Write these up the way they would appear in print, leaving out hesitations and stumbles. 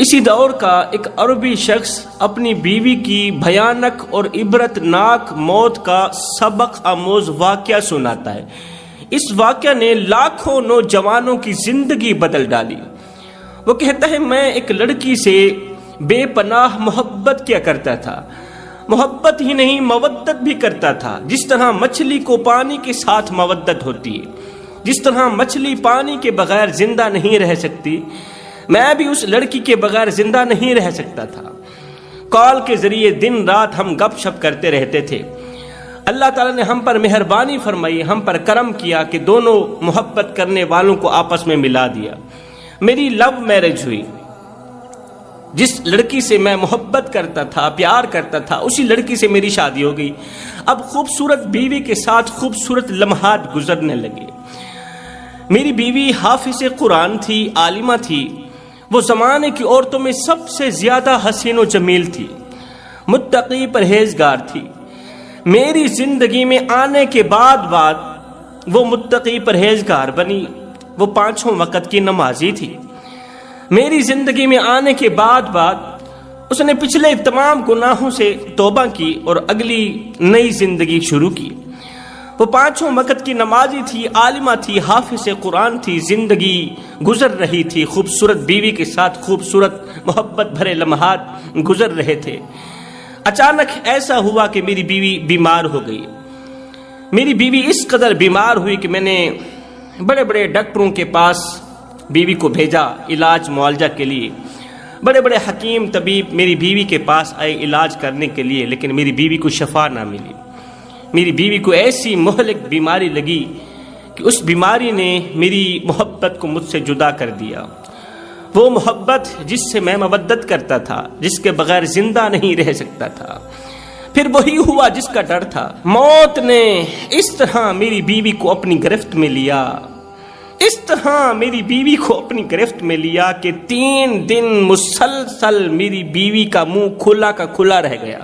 اسی دور کا ایک عربی شخص اپنی بیوی کی بھیانک اور عبرتناک موت کا سبق آموز واقعہ سناتا ہے۔ اس واقعہ نے لاکھوں نوجوانوں کی زندگی بدل ڈالی۔ وہ کہتا ہے، میں ایک لڑکی سے بے پناہ محبت کیا کرتا تھا۔ محبت ہی نہیں، مودت بھی کرتا تھا۔ جس طرح مچھلی کو پانی کے ساتھ مودت ہوتی ہے، جس طرح مچھلی پانی کے بغیر زندہ نہیں رہ سکتی، میں بھی اس لڑکی کے بغیر زندہ نہیں رہ سکتا تھا۔ کال کے ذریعے دن رات ہم گپ شپ کرتے رہتے تھے۔ اللہ تعالیٰ نے ہم پر مہربانی فرمائی، ہم پر کرم کیا کہ دونوں محبت کرنے والوں کو آپس میں ملا دیا۔ میری لو میرج ہوئی۔ جس لڑکی سے میں محبت کرتا تھا، پیار کرتا تھا، اسی لڑکی سے میری شادی ہو گئی۔ اب خوبصورت بیوی کے ساتھ خوبصورت لمحات گزرنے لگے۔ میری بیوی حافظ قرآن تھی، عالمہ تھی۔ وہ زمانے کی عورتوں میں سب سے زیادہ حسین و جمیل تھی، متقی پرہیزگار تھی۔ میری زندگی میں آنے کے بعد وہ متقی پرہیزگار بنی۔ وہ 5 وقت کی نمازی تھی۔ میری زندگی میں آنے کے بعد اس نے پچھلے تمام گناہوں سے توبہ کی اور اگلی نئی زندگی شروع کی۔ وہ 5 وقت کی نمازی تھی، عالمہ تھی، حافظ قرآن تھی۔ زندگی گزر رہی تھی، خوبصورت بیوی کے ساتھ خوبصورت محبت بھرے لمحات گزر رہے تھے۔ اچانک ایسا ہوا کہ میری بیوی بیمار ہو گئی۔ میری بیوی اس قدر بیمار ہوئی کہ میں نے بڑے بڑے ڈاکٹروں کے پاس بیوی کو بھیجا علاج معالجہ کے لیے۔ بڑے بڑے حکیم طبیب میری بیوی کے پاس آئے علاج کرنے کے لیے، لیکن میری بیوی کو شفا نہ ملی۔ میری بیوی کو ایسی مہلک بیماری لگی کہ اس بیماری نے میری محبت کو مجھ سے جدا کر دیا۔ وہ محبت جس سے میں مودت کرتا تھا، جس کے بغیر زندہ نہیں رہ سکتا تھا، پھر وہی ہوا جس کا ڈر تھا۔ موت نے اس طرح میری بیوی کو اپنی گرفت میں لیا، اس طرح میری بیوی کو اپنی گرفت میں لیا کہ 3 دن مسلسل میری بیوی کا منہ کھلا کا کھلا رہ گیا۔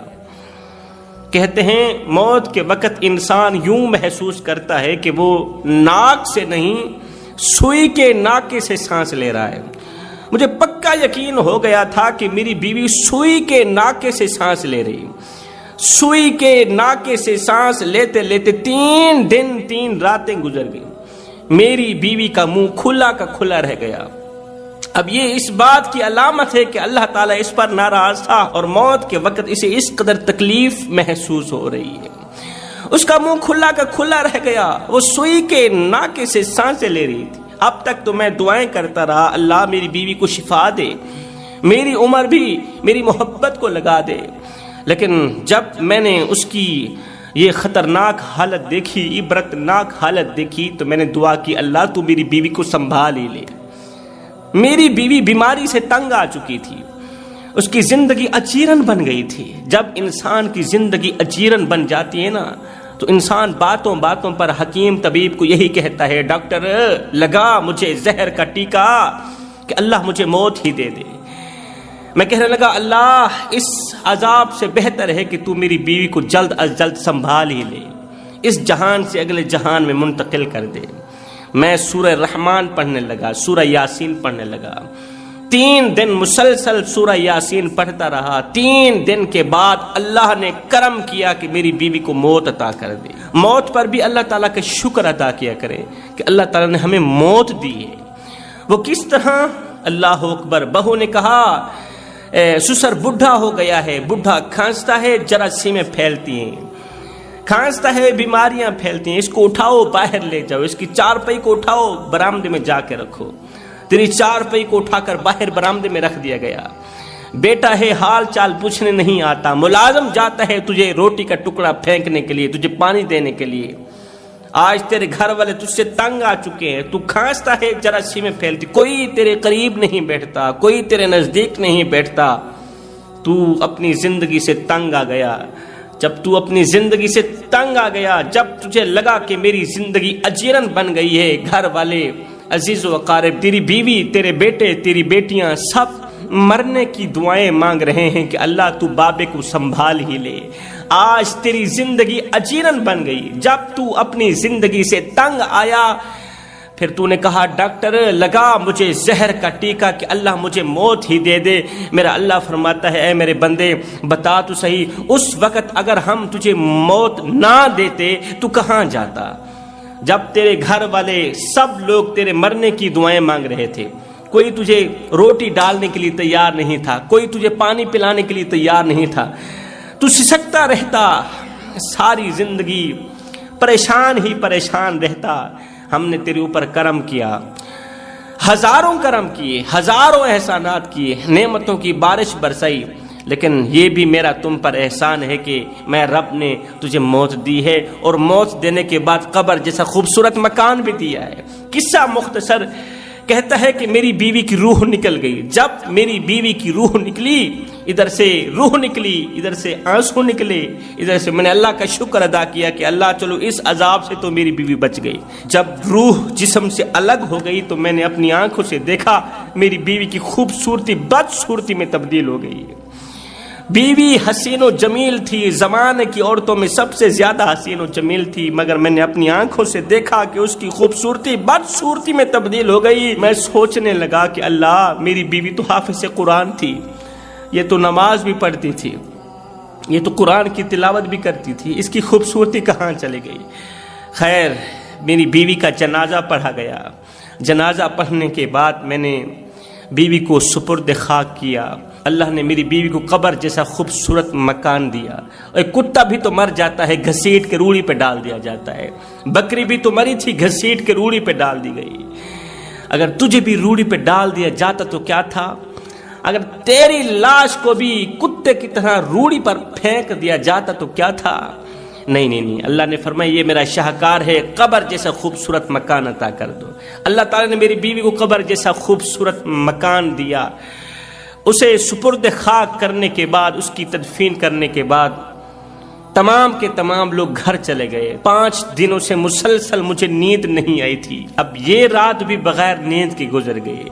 کہتے ہیں موت کے وقت انسان یوں محسوس کرتا ہے کہ وہ ناک سے نہیں، سوئی کے ناکے سے سانس لے رہا ہے۔ مجھے پکا یقین ہو گیا تھا کہ میری بیوی سوئی کے ناکے سے سانس لے رہی۔ سوئی کے ناکے سے سانس لیتے لیتے 3 دن 3 راتیں گزر گئی۔ میری بیوی کا منہ کھلا کا کھلا رہ گیا۔ اب یہ اس بات کی علامت ہے کہ اللہ تعالیٰ اس پر ناراض تھا اور موت کے وقت اسے اس قدر تکلیف محسوس ہو رہی ہے۔ اس کا منہ کھلا کا کھلا رہ گیا، وہ سوئی کے ناکے سے سانسیں لے رہی تھی۔ اب تک تو میں دعائیں کرتا رہا، اللہ میری بیوی کو شفا دے، میری عمر بھی میری محبت کو لگا دے۔ لیکن جب میں نے اس کی یہ خطرناک حالت دیکھی، عبرتناک حالت دیکھی، تو میں نے دعا کی، اللہ تو میری بیوی کو سنبھال ہی لے۔ میری بیوی بیماری سے تنگ آ چکی تھی، اس کی زندگی اجیرن بن گئی تھی۔ جب انسان کی زندگی اجیرن بن جاتی ہے نا، تو انسان باتوں باتوں پر حکیم طبیب کو یہی کہتا ہے، ڈاکٹر لگا مجھے زہر کا ٹیکا کہ اللہ مجھے موت ہی دے دے۔ میں کہنے لگا، اللہ اس عذاب سے بہتر ہے کہ تو میری بیوی کو جلد از جلد سنبھال ہی لے، اس جہان سے اگلے جہان میں منتقل کر دے۔ میں سورہ رحمان پڑھنے لگا، سورہ یاسین پڑھنے لگا۔ 3 دن مسلسل سورہ یاسین پڑھتا رہا۔ 3 دن کے بعد اللہ نے کرم کیا کہ میری بیوی کو موت عطا کر دی۔ موت پر بھی اللہ تعالیٰ کا شکر ادا کیا کریں کہ اللہ تعالیٰ نے ہمیں موت دی ہے۔ وہ کس طرح؟ اللہ اکبر۔ بہو نے کہا، سسر بڈھا ہو گیا ہے، بڈھا کھانستا ہے، جراثیمیں پھیلتی ہیں، کھانستا ہے، بیماریاں پھیلتی ہیں، اس کو اٹھاؤ باہر لے جاؤ، اس کی چارپائی کو اٹھاؤ برآمدے میں جا کے رکھو۔ تیری چارپائی کو اٹھا کر باہر برآمدے میں رکھ دیا گیا۔ بیٹا ہے، حال چال پوچھنے نہیں آتا، ملازم جاتا ہے تجھے روٹی کا ٹکڑا پھینکنے کے لیے، تجھے پانی دینے کے لیے۔ آج تیرے گھر والے تجھ سے تنگ آ چکے ہیں، تو کھانستا ہے، جراثیمیں پھیلتی، کوئی تیرے قریب نہیں بیٹھتا، کوئی تیرے نزدیک نہیں بیٹھتا۔ تو اپنی زندگی سے تنگ آ گیا۔ جب تو اپنی زندگی سے تنگ آ گیا، جب تجھے لگا کہ میری زندگی اجیرن بن گئی ہے، گھر والے، عزیز و اقارب، تیری بیوی، تیرے بیٹے، تیری بیٹیاں سب مرنے کی دعائیں مانگ رہے ہیں کہ اللہ تو بابے کو سنبھال ہی لے۔ آج تیری زندگی اجیرن بن گئی۔ جب تو اپنی زندگی سے تنگ آیا پھر تو نے کہا ڈاکٹر لگا مجھے زہر کا ٹیکا کہ اللہ مجھے موت ہی دے دے۔ میرا اللہ فرماتا ہے اے میرے بندے بتا تو صحیح، اس وقت اگر ہم تجھے موت نہ دیتے تو کہاں جاتا؟ جب تیرے گھر والے سب لوگ تیرے مرنے کی دعائیں مانگ رہے تھے، کوئی تجھے روٹی ڈالنے کے لیے تیار نہیں تھا، کوئی تجھے پانی پلانے کے لیے تیار نہیں تھا، تو سسکتا رہتا ساری زندگی، پریشان ہی پریشان رہتا۔ ہم نے تیرے اوپر کرم کیا، ہزاروں کرم کیے، ہزاروں احسانات کیے، نعمتوں کی بارش برسائی، لیکن یہ بھی میرا تم پر احسان ہے کہ میں رب نے تجھے موت دی ہے، اور موت دینے کے بعد قبر جیسا خوبصورت مکان بھی دیا ہے۔ قصہ مختصر کہتا ہے کہ میری بیوی کی روح نکل گئی۔ جب میری بیوی کی روح نکلی، ادھر سے روح نکلی، ادھر سے آنسو نکلے، ادھر سے میں نے اللہ کا شکر ادا کیا کہ اللہ چلو اس عذاب سے تو میری بیوی بچ گئی۔ جب روح جسم سے الگ ہو گئی تو میں نے اپنی آنکھوں سے دیکھا میری بیوی کی خوبصورتی بدصورتی میں تبدیل ہو گئی۔ بیوی حسین و جمیل تھی، زمانے کی عورتوں میں سب سے زیادہ حسین و جمیل تھی، مگر میں نے اپنی آنکھوں سے دیکھا کہ اس کی خوبصورتی بدصورتی میں تبدیل ہو گئی۔ میں سوچنے لگا کہ اللہ میری بیوی تو حافظ قرآن تھی، یہ تو نماز بھی پڑھتی تھی، یہ تو قرآن کی تلاوت بھی کرتی تھی، اس کی خوبصورتی کہاں چلی گئی؟ خیر میری بیوی کا جنازہ پڑھا گیا۔ جنازہ پڑھنے کے بعد میں نے بیوی کو سپرد خاک کیا۔ اللہ نے میری بیوی کو قبر جیسا خوبصورت مکان دیا۔ ایک کتا بھی تو مر جاتا ہے، گھسیٹ کے روڑی پہ ڈال دیا جاتا ہے، بکری بھی تو مری تھی، گھسیٹ کے روڑی پہ ڈال دی گئی۔ اگر تجھے بھی روڑی پہ ڈال دیا جاتا تو کیا تھا؟ اگر تیری لاش کو بھی کتے کی طرح روڑی پر پھینک دیا جاتا تو کیا تھا؟ نہیں، اللہ نے فرمایا یہ میرا شاہکار ہے، قبر جیسا خوبصورت مکان عطا کر دو۔ اللہ تعالیٰ نے میری بیوی کو قبر جیسا خوبصورت مکان دیا۔ اسے سپرد خاک کرنے کے بعد، اس کی تدفین کرنے کے بعد تمام کے تمام لوگ گھر چلے گئے۔ 5 دنوں سے مسلسل مجھے نیند نہیں آئی تھی، اب یہ رات بھی بغیر نیند کے گزر گئی۔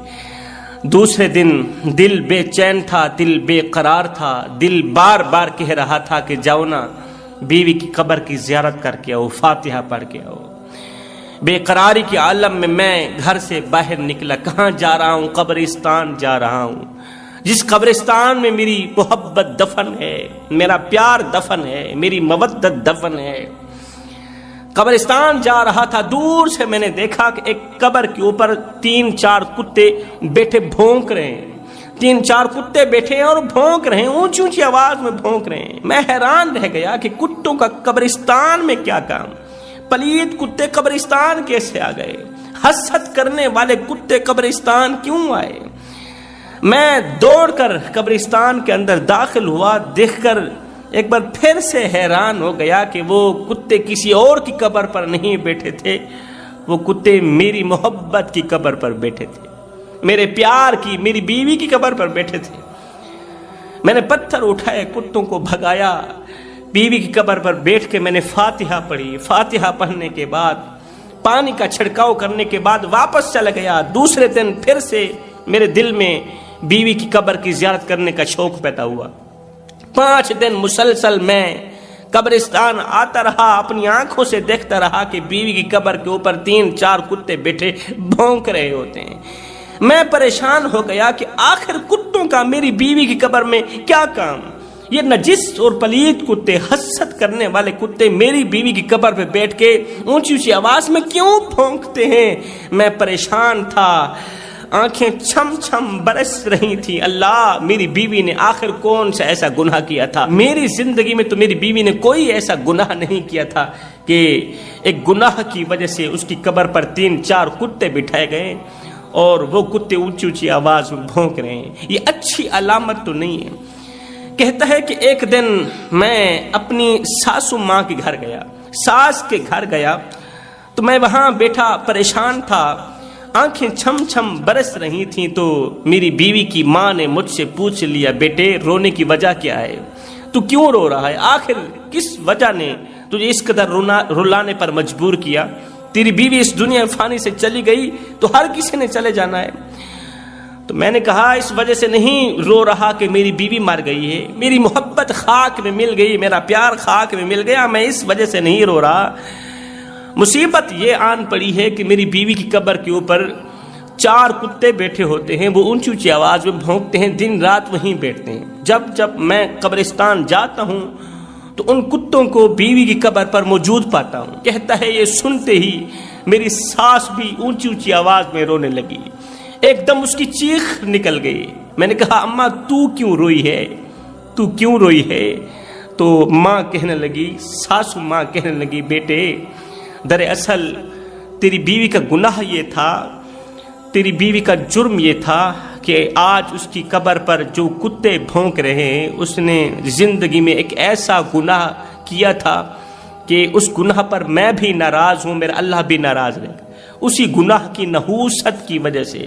دوسرے دن دل بے چین تھا، دل بے قرار تھا، دل بار بار کہہ رہا تھا کہ جاؤ نا بیوی کی قبر کی زیارت کر کے آؤ، فاتحہ پڑھ کے آؤ۔ بے قراری کے عالم میں گھر سے باہر نکلا۔ کہاں جا رہا ہوں؟ قبرستان جا رہا ہوں، جس قبرستان میں میری محبت دفن ہے، میرا پیار دفن ہے، میری مودت دفن ہے۔ قبرستان جا رہا تھا، دور سے میں نے دیکھا کہ ایک قبر کے اوپر 3-4 کتے بیٹھے بھونک رہے ہیں۔ 3-4 کتے بیٹھے ہیں اور بھونک رہے ہیں، اونچی اونچی آواز میں بھونک رہے ہیں۔ میں حیران رہ گیا کہ کتوں کا قبرستان میں کیا کام؟ پلیت کتے قبرستان کیسے آ گئے؟ حسد کرنے والے کتے قبرستان کیوں آئے؟ میں دوڑ کر قبرستان کے اندر داخل ہوا، دیکھ کر ایک بار پھر سے حیران ہو گیا کہ وہ کتے کسی اور کی قبر پر نہیں بیٹھے تھے، وہ کتے میری محبت کی قبر پر بیٹھے تھے، میرے پیار کی، میری بیوی کی قبر پر بیٹھے تھے۔ میں نے پتھر اٹھائے، کتوں کو بھگایا، بیوی کی قبر پر بیٹھ کے میں نے فاتحہ پڑھی۔ فاتحہ پڑھنے کے بعد پانی کا چھڑکاؤ کرنے کے بعد واپس چلا گیا۔ دوسرے دن پھر سے میرے دل میں بیوی کی قبر کی زیارت کرنے کا شوق پیدا ہوا۔ 5 دن مسلسل میں قبرستان آتا رہا، اپنی آنکھوں سے دیکھتا رہا کہ بیوی کی قبر کے اوپر 3-4 کتے بیٹھے بھونک رہے ہوتے ہیں۔ میں پریشان ہو گیا کہ آخر کتوں کا میری بیوی کی قبر میں کیا کام؟ یہ نجس اور پلید کتے، حسد کرنے والے کتے میری بیوی کی قبر پہ بیٹھ کے اونچی اونچی آواز میں کیوں بھونکتے ہیں؟ میں پریشان تھا، آنکھیں چھم چھم برس رہی تھی۔ اللہ میری بیوی نے آخر کون سا ایسا گناہ کیا تھا؟ میری زندگی میں تو میری بیوی نے کوئی ایسا گناہ نہیں کیا تھا کہ ایک گناہ کی وجہ سے اس کی قبر پر 3-4 کتے بٹھائے گئے اور وہ کتے اونچی اونچی آواز میں بھونک رہے ہیں۔ یہ اچھی علامت تو نہیں ہے۔ کہتا ہے کہ ایک دن میں اپنی ساسو ماں کے گھر گیا، ساس کے گھر گیا تو میں وہاں بیٹھا پریشان تھا، آنکھیں چھم چھم برس رہی تھیں، تو میری بیوی کی ماں نے مجھ سے پوچھ لیا، بیٹے رونے کی وجہ کیا ہے؟ تو کیوں رو رہا ہے؟ آخر کس وجہ نے تجھے اس قدر رلانے پر مجبور کیا؟ تیری بیوی اس دنیا فانی سے چلی گئی تو ہر کسی نے چلے جانا ہے۔ تو میں نے کہا اس وجہ سے نہیں رو رہا کہ میری بیوی مر گئی ہے، میری محبت خاک میں مل گئی، میرا پیار خاک میں مل گیا، میں اس وجہ سے نہیں رو رہا۔ مصیبت یہ آن پڑی ہے کہ میری بیوی کی قبر کے اوپر 4 کتے بیٹھے ہوتے ہیں، وہ اونچی اونچی آواز میں بھونکتے ہیں، دن رات وہیں بیٹھتے ہیں۔ جب میں قبرستان جاتا ہوں تو ان کتوں کو بیوی کی قبر پر موجود پاتا ہوں۔ کہتا ہے یہ سنتے ہی میری ساس بھی اونچی اونچی آواز میں رونے لگی، ایک دم اس کی چیخ نکل گئی۔ میں نے کہا اماں تو کیوں روئی ہے، تو کیوں روئی ہے؟ تو ماں کہنے لگی، ساسو ماں کہنے لگی، بیٹے دراصل تیری بیوی کا گناہ یہ تھا، تیری بیوی کا جرم یہ تھا کہ آج اس کی قبر پر جو کتے بھونک رہے ہیں، اس نے زندگی میں ایک ایسا گناہ کیا تھا کہ اس گناہ پر میں بھی ناراض ہوں، میرا اللہ بھی ناراض ہے۔ اسی گناہ کی نحوست کی وجہ سے،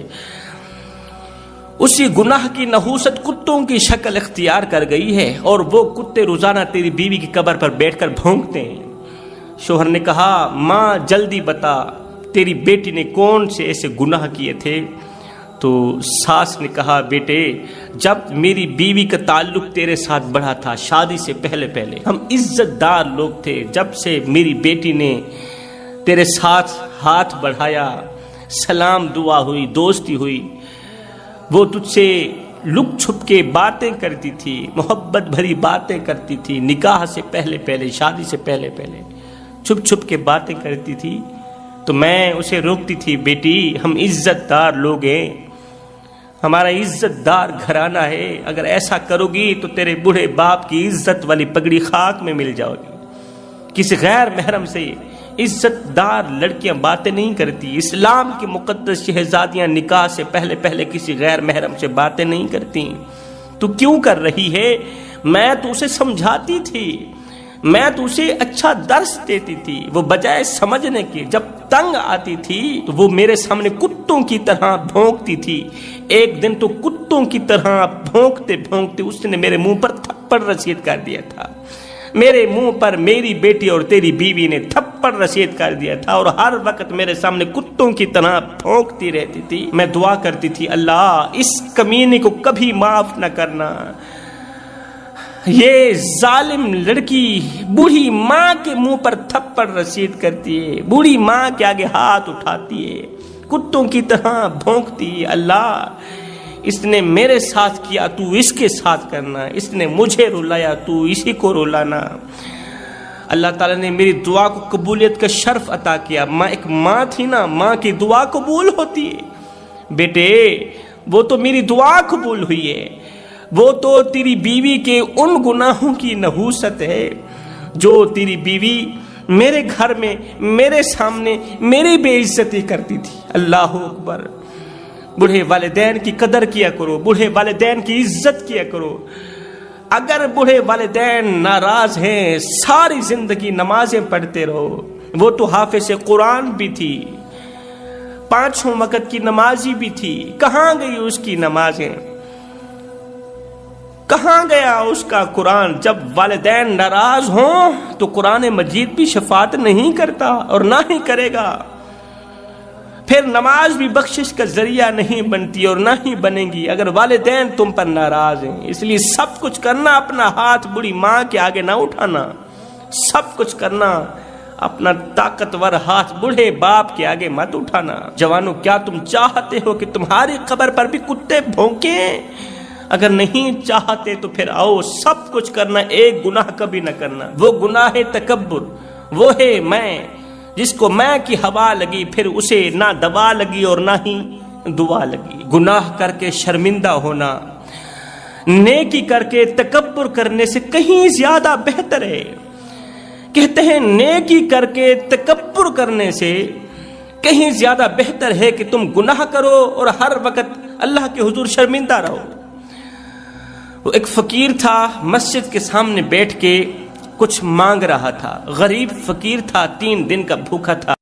اسی گناہ کی نحوست کتوں کی شکل اختیار کر گئی ہے، اور وہ کتے روزانہ تیری بیوی کی قبر پر بیٹھ کر بھونکتے ہیں۔ شوہر نے کہا ماں جلدی بتا تیری بیٹی نے کون سے ایسے گناہ کیے تھے؟ تو ساس نے کہا بیٹے جب میری بیوی کا تعلق تیرے ساتھ بڑھا تھا، شادی سے پہلے ہم عزت دار لوگ تھے، جب سے میری بیٹی نے تیرے ساتھ ہاتھ بڑھایا، سلام دعا ہوئی، دوستی ہوئی، وہ تجھ سے لک چھپ کے باتیں کرتی تھی، محبت بھری باتیں کرتی تھی، نکاح سے پہلے شادی سے پہلے چھپ چھپ کے باتیں کرتی تھی، تو میں اسے روکتی تھی، بیٹی ہم عزت دار لوگ ہیں، ہمارا عزت دار گھرانہ ہے، اگر ایسا کرو گی تو تیرے بوڑھے باپ کی عزت والی پگڑی خاک میں مل جاؤ گی۔ کسی غیر محرم سے عزت دار لڑکیاں باتیں نہیں کرتی، اسلام کی مقدس شہزادیاں نکاح سے پہلے کسی غیر محرم سے باتیں نہیں کرتی۔ تو کیوں کر رہی ہے؟ میں تو اسے سمجھاتی تھی، میں تو اسے اچھا درس دیتی تھی، وہ بجائے سمجھنے کے جب تنگ آتی تھی تو وہ میرے سامنے کتوں کی طرح بھونکتی تھی۔ ایک دن تو کتوں کی طرح بھونکتے اس نے میرے منہ پر تھپڑ رسید کر دیا تھا، میرے منہ پر میری بیٹی اور تیری بیوی نے تھپڑ رسید کر دیا تھا، اور ہر وقت میرے سامنے کتوں کی طرح بھونکتی رہتی تھی۔ میں دعا کرتی تھی اللہ اس کمینے کو کبھی معاف نہ کرنا، یہ ظالم لڑکی بوڑھی ماں کے منہ پر تھپڑ رسید کرتی ہے، بوڑھی ماں کے آگے ہاتھ اٹھاتی ہے، کتوں کی طرح بھونکتی ہے۔ اللہ اس نے میرے ساتھ کیا تو اس کے ساتھ کرنا، اس نے مجھے رلایا تو اسی کو رلانا۔ اللہ تعالیٰ نے میری دعا کو قبولیت کا شرف عطا کیا۔ ایک ماں تھی نا، ماں کی دعا قبول ہوتی ہے۔ بیٹے وہ تو میری دعا قبول ہوئی ہے، وہ تو تیری بیوی کے ان گناہوں کی نحوست ہے جو تیری بیوی میرے گھر میں میرے سامنے میری بے عزتی کرتی تھی۔ اللہ اکبر۔ بوڑھے والدین کی قدر کیا کرو، بوڑھے والدین کی عزت کیا کرو۔ اگر بوڑھے والدین ناراض ہیں ساری زندگی نمازیں پڑھتے رہو۔ وہ تو حافظ قرآن بھی تھی، 5 وقت کی نمازی بھی تھی، کہاں گئی اس کی نمازیں، کہاں گیا اس کا قرآن؟ جب والدین ناراض ہوں تو قرآن مجید بھی شفاعت نہیں کرتا اور نہ ہی کرے گا، پھر نماز بھی بخشش کا ذریعہ نہیں بنتی اور نہ ہی بنے گی اگر والدین تم پر ناراض ہیں۔ اس لیے سب کچھ کرنا، اپنا ہاتھ بڑی ماں کے آگے نہ اٹھانا، سب کچھ کرنا، اپنا طاقتور ہاتھ بوڑھے باپ کے آگے مت اٹھانا۔ جوانوں کیا تم چاہتے ہو کہ تمہاری قبر پر بھی کتے بھونکیں؟ اگر نہیں چاہتے تو پھر آؤ سب کچھ کرنا، ایک گناہ کبھی نہ کرنا۔ وہ گناہ تکبر، وہ ہے میں، جس کو میں کی ہوا لگی پھر اسے نہ دوا لگی اور نہ ہی دعا لگی۔ گناہ کر کے شرمندہ ہونا نیکی کر کے تکبر کرنے سے کہیں زیادہ بہتر ہے۔ کہتے ہیں نیکی کر کے تکبر کرنے سے کہیں زیادہ بہتر ہے کہ تم گناہ کرو اور ہر وقت اللہ کے حضور شرمندہ رہو۔ وہ ایک فقیر تھا، مسجد کے سامنے بیٹھ کے کچھ مانگ رہا تھا، غریب فقیر تھا، 3 دن کا بھوکا تھا۔